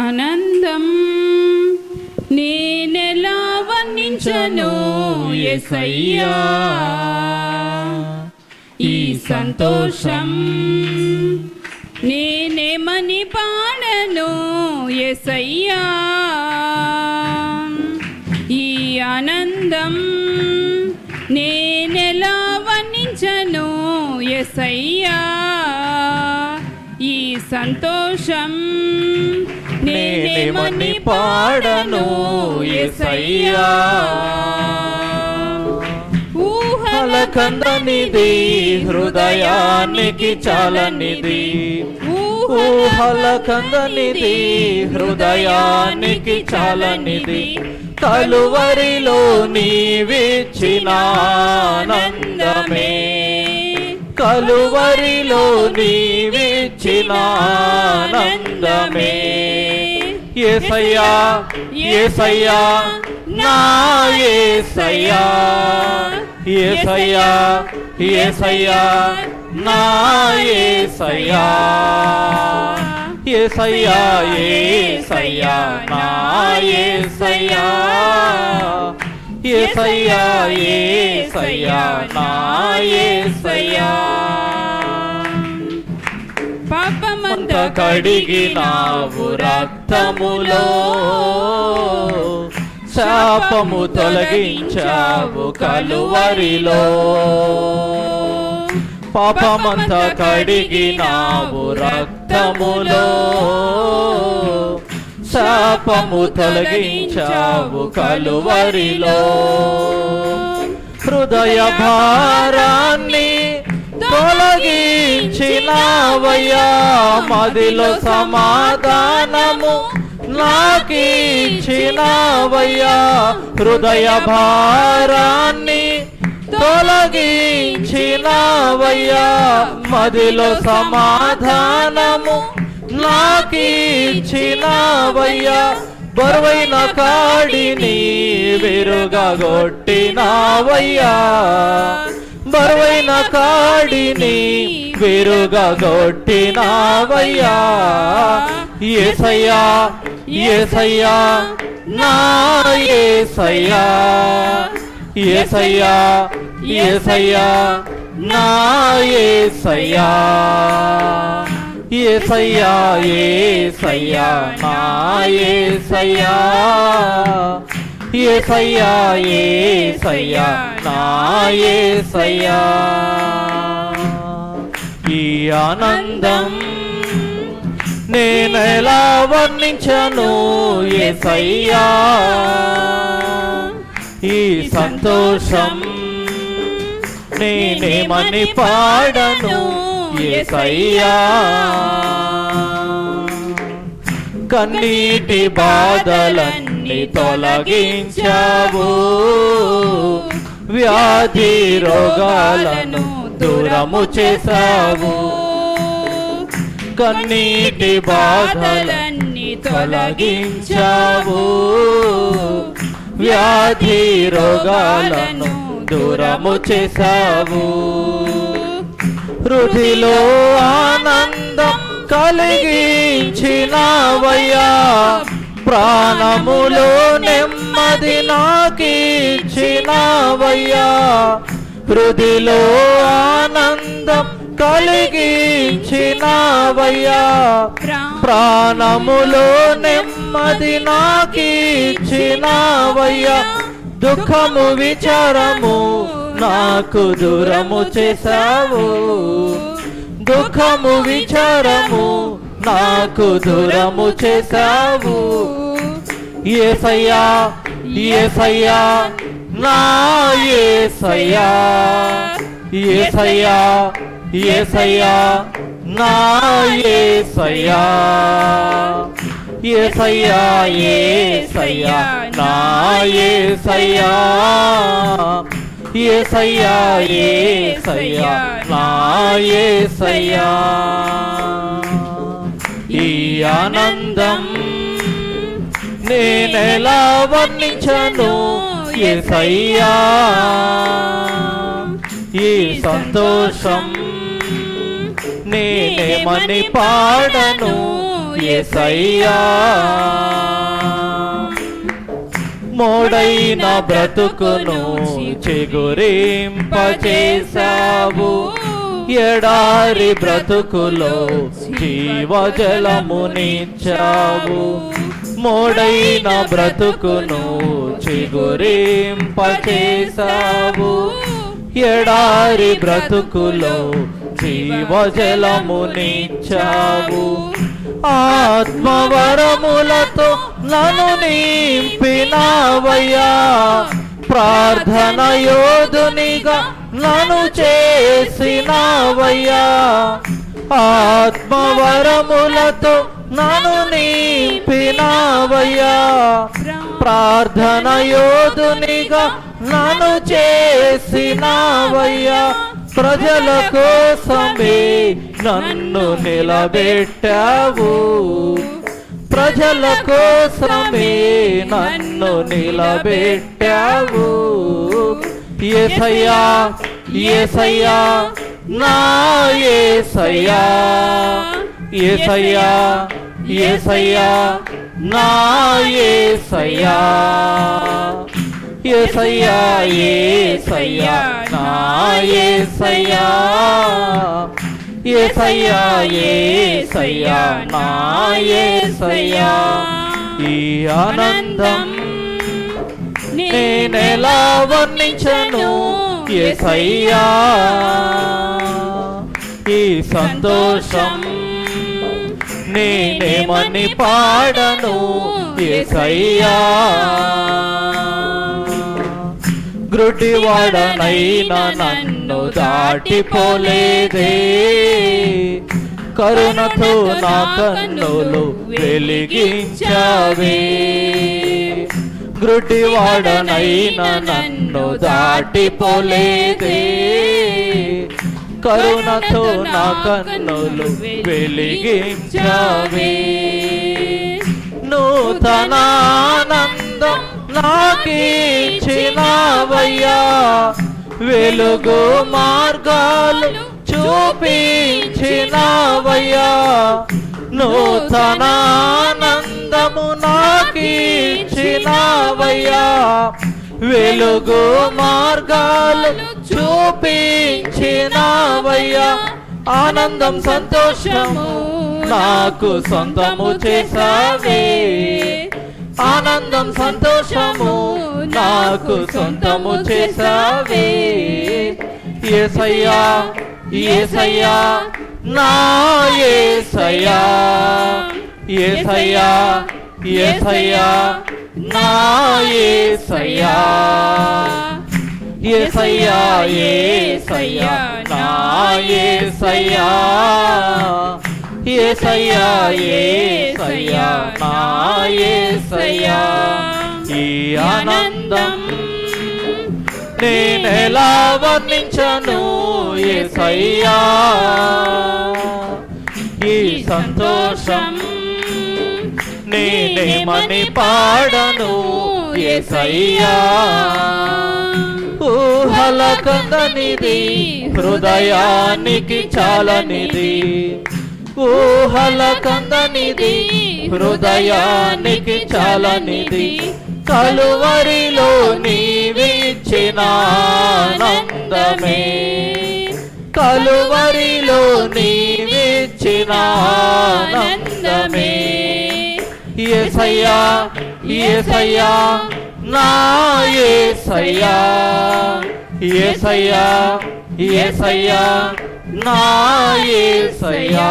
ఆనందం నేనెలా వర్ణించను యేసయ్యా, ఈ సంతోషం నేనేమని పాడను యేసయ్యా, ఈ ఆనందం నేనెలా వర్ణించను యేసయ్యా, ఈ సంతోషం నేనేమని పాడను యేసయ్యా. ఊహలకందనిది హృదయానికి చాలనిది, ఊహలకందనిది హృదయానికి చాలనిది, కలువరిలో నీవిచ్చిన ఆనందమే, కలువరిలో నీవిచ్చిన ఆనందమే. యేసయ్యా యేసయ్యా నా యేసయ్యా, యేసయ్యా యేసయ్యా నా యేసయ్యా, యేసయ్యా యేసయ్యా నా యేసయ్యా, యేసయ్యా యేసయ్యా నా యేసయ్యా. పాపమంత కడిగినావు రక్తములో, శాపము తొలగించావు కలువరిలో, పాపమంతా కడిగినావు రక్తములో, శాపము తొలగించావు కలువరిలో. హృదయ భారాన్ని తొలగించినావయ్యా, మదిలో సమాధానము నాకిచ్చినావయ్యా, హృదయ భారాన్ని తొలగించినావయ్యా, మదిలో సమాధానము నాకిచ్చినావయ్యా. బరువైన కాడిని విరుగగొట్టినావయ్యా, బరువైన కాడిని విరుగగొట్టినావయ్యా. యేసయ్యా యేసయ్యా నా యేసయ్యా, యేసయ్యా యేసయ్యా నా యేసయ్యా, యేసయ్యా యేసయ్యా నా యేసయ్యా, యేసయ్యా యేసయ్యా నా యేసయ్యా. ఈ ఆనందం నేనెలా వర్ణించను యేసయ్యా, ఈ సంతోషం నేనేమని పాడను యేసయ్యా. కన్నీటి బాధలన్నీ తొలగించావు, వ్యాధి రోగాలను దూరము చేసావు, కన్నీటి బాధలన్నీ తొలగించావు, వ్యాధి రోగాలను దూరము చేసావు. హృదిలో ఆనందం కలిగించినావయ్యా, ప్రాణములో నెమ్మది నాకిచ్చినావయ్యా, హృదిలో ఆనందం కలిగించినావయ్యా, ప్రాణములో నెమ్మది నాకిచ్చినావయ్యా. దుఃఖము విచారము నాకు దూరము చేసావు, దుఃఖము విచారము నాకు దూరము చేసావు. యేసయ్యా యేసయ్యా నా యేసయ్యా, యేసయ్యా యేసయ్యా నా యేసయ్యా, యేసయ్యా యేసయ్యా నా యేసయ్యా, యేసయ్యా యేసయ్యా నా యేసయ్యా. ఈ ఆనందం నేనెలా వర్ణించను యేసయ్యా, ఈ సంతోషం నేనేమని పాడను యేసయ్యా మోడైన బ్రతుకును చిగురింపచేశావు ఎడారి బ్రతుకులో జీవజలమునిచ్చావు మోడైన బ్రతుకును చిగురింపచేశావు ఎడారి బ్రతుకులో జీవజలమునిచ్చావు ఆత్మవరములతో నన్ను నింపినావయ్యా ప్రార్థన యోధునిగా నన్ను చేసినావయ్యా ఆత్మవరములతో నన్ను నింపినావయ్యా ప్రార్థన యోధునిగా నన్ను చేసినావయ్యా ప్రజల కోసమే నన్ను నిలబెట్టావు ప్రజల కోసమే నన్ను నిలబెట్టావు యేసయ్యా యేసయ్యా నా యేసయ్యా యేసయ్యా యేసయ్యా నా యేసయ్యా యేసయ్యా యేసయ్యా నా యేసయ్యా యేసయ్యా యేసయ్యా నా యేసయ్యా ఈ ఆనందం నేనెలా వర్ణించను యేసయ్యా ఈ సంతోషం నేనేమని పాడను యేసయ్యా గ్రుడ్డివాడనైనా నన్ను దాటిపోలేదే కరుణతో నా కన్నులు వెలిగించావే గ్రుడ్డివాడనైనా నన్ను దాటిపోలేదే కరుణతో నా కన్నులు వెలిగించావే నూతన ఆనందం నాకిచ్చినావయ్యా వెలుగు మార్గాలు చూపించినావయ్యా నూతన ఆనందము నాకిచ్చినావయ్యా వెలుగు మార్గాలు చూపించినావయ్యా ఆనందం సంతోషము నాకు సొంతము చేసావే ఆనందం సంతోషము నాకు సొంతము చేసావే యేసయ్యా యేసయ్యా నా యేసయ్యా యేసయ్యా యేసయ్యా నా యేసయ్యా యేసయ్యా యేసయ్యా నా యేసయ్యా యేసయ్యా యేసయ్యా నా యేసయ్యా ఈ ఆనందం నేనెలా వర్ణించను యేసయ్యా ఈ సంతోషం నేనేమని పాడను యేసయ్యా ఊహల కందనిది హృదయానికి చాలనిది ఊహల కందనిది హృదయానికి చాలనిది కలువరిలో నీవిచ్చిన ఆనందమే కలువరిలో నీవిచ్చిన ఆనందమే యేసయ్యా యేసయ్యా నా యేసయ్యా యేసయ్యా యేసయ్యా నా యేసయ్యా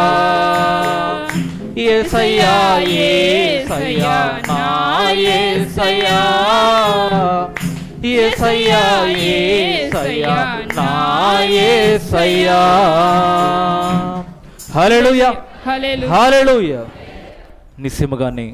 యేసయ్యా యేసయ్యా నా యేసయ్యా యేసయ్యా యేసయ్యా నా యేసయ్యా హల్లెలూయా హల్లెలూయా హల్లెలూయా నిస్సిమగానే